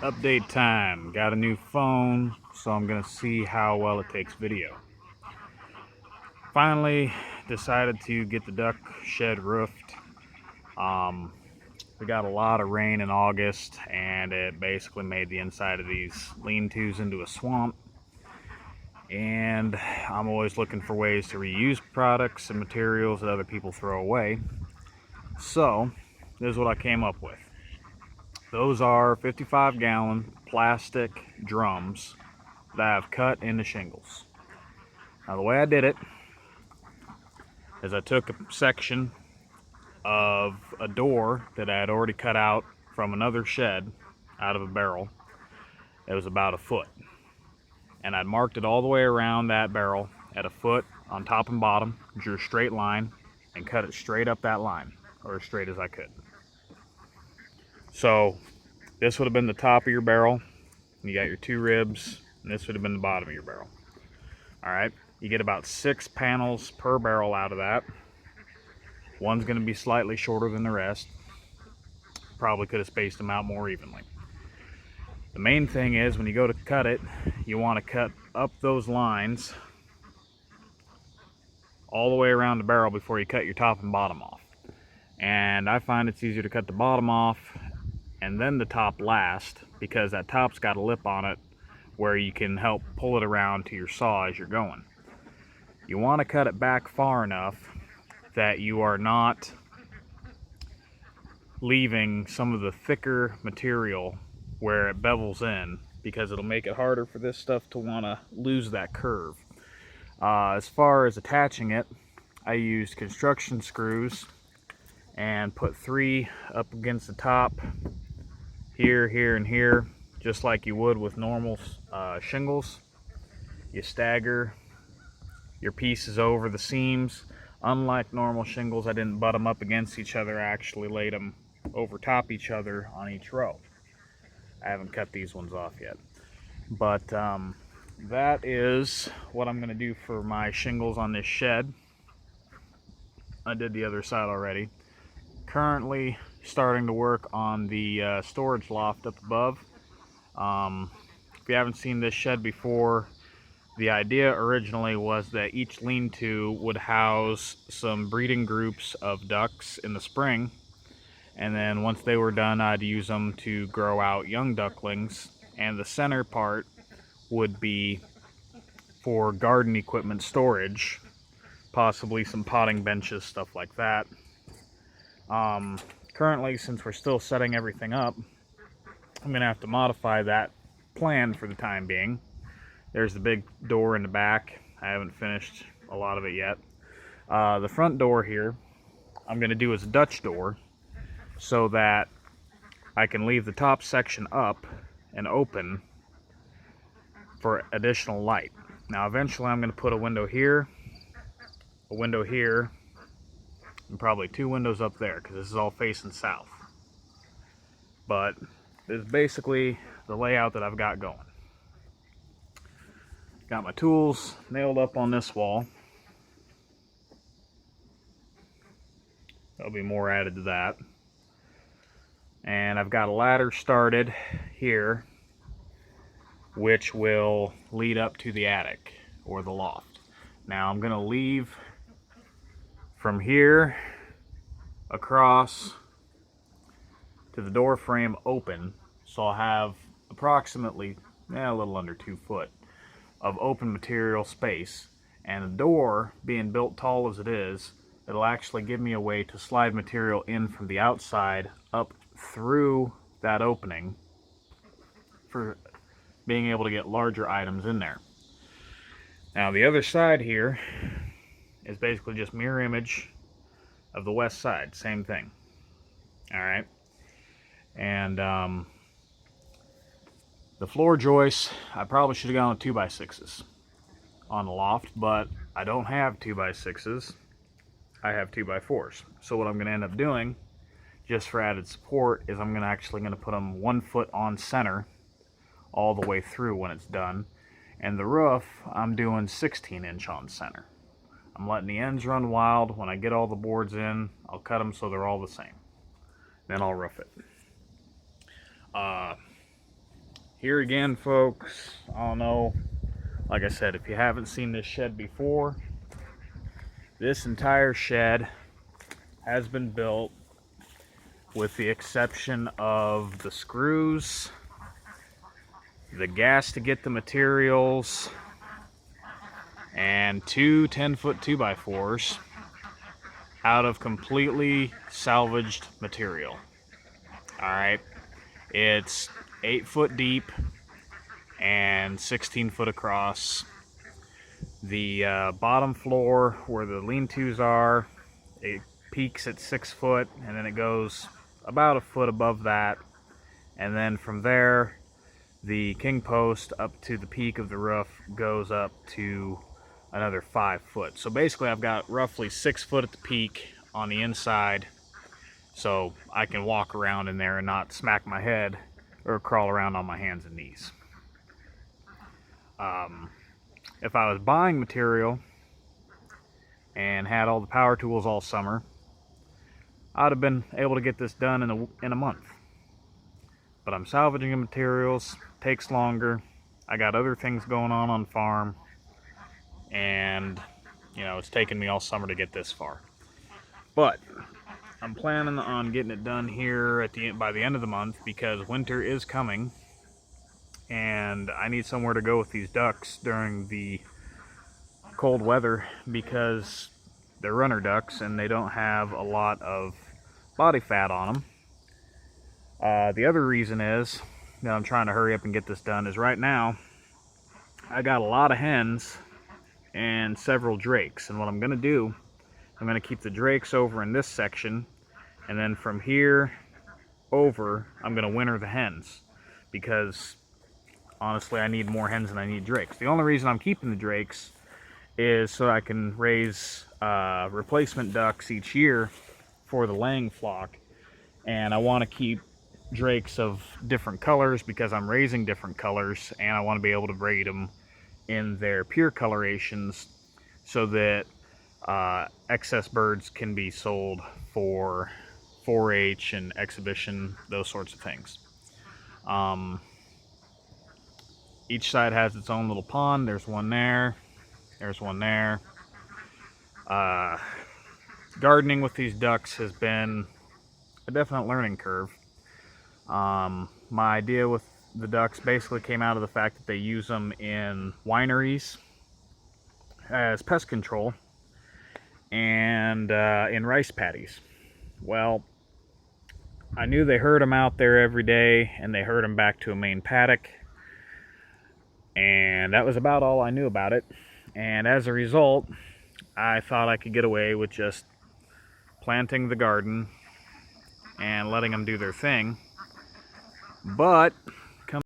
Update time. Got a new phone, so I'm gonna see how well it takes video. Finally decided to get the duck shed roofed. Um, we got a lot of rain in August, and it basically made the inside of these lean-tos into a swamp. And I'm always looking for ways to reuse products and materials that other people throw away. So, this is what I came up with. Those are 55-gallon plastic drums that I've cut into shingles. Now, the way I did it is I took a section of a door that I had already cut out from another shed out of a barrel. It was about a foot. And I'd marked it all the way around that barrel at a foot on top and bottom, drew a straight line, and cut it straight up that line, or as straight as I could. So this would have been the top of your barrel. You got your two ribs, and this would have been the bottom of your barrel. All right, you get about 6 panels per barrel out of that. One's going to be slightly shorter than the rest. Probably could have spaced them out more evenly. The main thing is when you go to cut it, you want to cut up those lines all the way around the barrel before you cut your top and bottom off. And I find it's easier to cut the bottom off and then the top last, because that top's got a lip on it where you can help pull it around to your saw as you're going. You want to cut it back far enough that you are not leaving some of the thicker material where it bevels in, because it'll make it harder for this stuff to want to lose that curve. As far as attaching it, I used construction screws and put 3 up against the top, here, here, and here, just like you would with normal shingles. You stagger your pieces over the seams. Unlike normal shingles, I didn't butt them up against each other. I actually laid them over top each other on each row. I haven't cut these ones off yet. But that is what I'm going to do for my shingles on this shed. I did the other side already. Currently starting to work on the storage loft up above. If you haven't seen this shed before, the idea originally was that each lean-to would house some breeding groups of ducks in the spring, and then once they were done, I'd use them to grow out young ducklings, and the center part would be for garden equipment storage, possibly some potting benches, stuff like that. Currently, since we're still setting everything up, I'm going to have to modify that plan for the time being. There's the big door in the back. I haven't finished a lot of it yet. The front door here, I'm going to do as a Dutch door so that I can leave the top section up and open for additional light. Now eventually I'm going to put a window here, and probably 2 windows up there, because this is all facing south. But this is basically the layout that I've got going. Got my tools nailed up on this wall. There'll be more added to that. And I've got a ladder started here, which will lead up to the attic or the loft. Now I'm going to leave from here across to the door frame open, so I'll have approximately a little under 2 foot of open material space, and the door being built tall as it is, it'll actually give me a way to slide material in from the outside up through that opening for being able to get larger items in there. Now the other side here is basically just mirror image of the west side, same thing. Alright, and the floor joists, I probably should have gone with 2x6s on the loft, but I don't have 2x6s. I have 2x4s. So what I'm going to end up doing, just for added support, is I'm actually going to put them 1 foot on center all the way through when it's done. And the roof, I'm doing 16-inch on center. I'm letting the ends run wild. When I get all the boards in, I'll cut them so they're all the same. Then I'll roof it. Here again, folks, I don't know, like I said, if you haven't seen this shed before, this entire shed has been built with the exception of the screws, the gas to get the materials, and two 10-foot 2x4s out of completely salvaged material. Alright, it's 8 foot deep and 16 foot across. The bottom floor where the lean-tos are, it peaks at 6 foot, and then it goes about a foot above that, and then from there the king post up to the peak of the roof goes up to another 5 foot. So basically I've got roughly 6 foot at the peak on the inside, so I can walk around in there and not smack my head or crawl around on my hands and knees. If I was buying material and had all the power tools all summer, I'd have been able to get this done in a month. But I'm salvaging the materials, takes longer. I got other things going on farm, and you know, it's taken me all summer to get this far. But I'm planning on getting it done here by the end of the month, because winter is coming and I need somewhere to go with these ducks during the cold weather, because they're runner ducks and they don't have a lot of body fat on them. The other reason is that I'm trying to hurry up and get this done is right now I got a lot of hens and several drakes, and what I'm going to do, I'm going to keep the drakes over in this section, and then from here over I'm going to winter the hens, because honestly I need more hens than I need drakes. The only reason I'm keeping the drakes is so I can raise replacement ducks each year for the laying flock, and I want to keep drakes of different colors because I'm raising different colors, and I want to be able to breed them in their pure colorations so that excess birds can be sold for 4-H and exhibition, those sorts of things. Each side has its own little pond. There's one there, there's one there. Gardening with these ducks has been a definite learning curve. My idea with the ducks basically came out of the fact that they use them in wineries as pest control and in rice paddies. Well, I knew they herd them out there every day and they herd them back to a main paddock, and that was about all I knew about it. And as a result, I thought I could get away with just planting the garden and letting them do their thing. But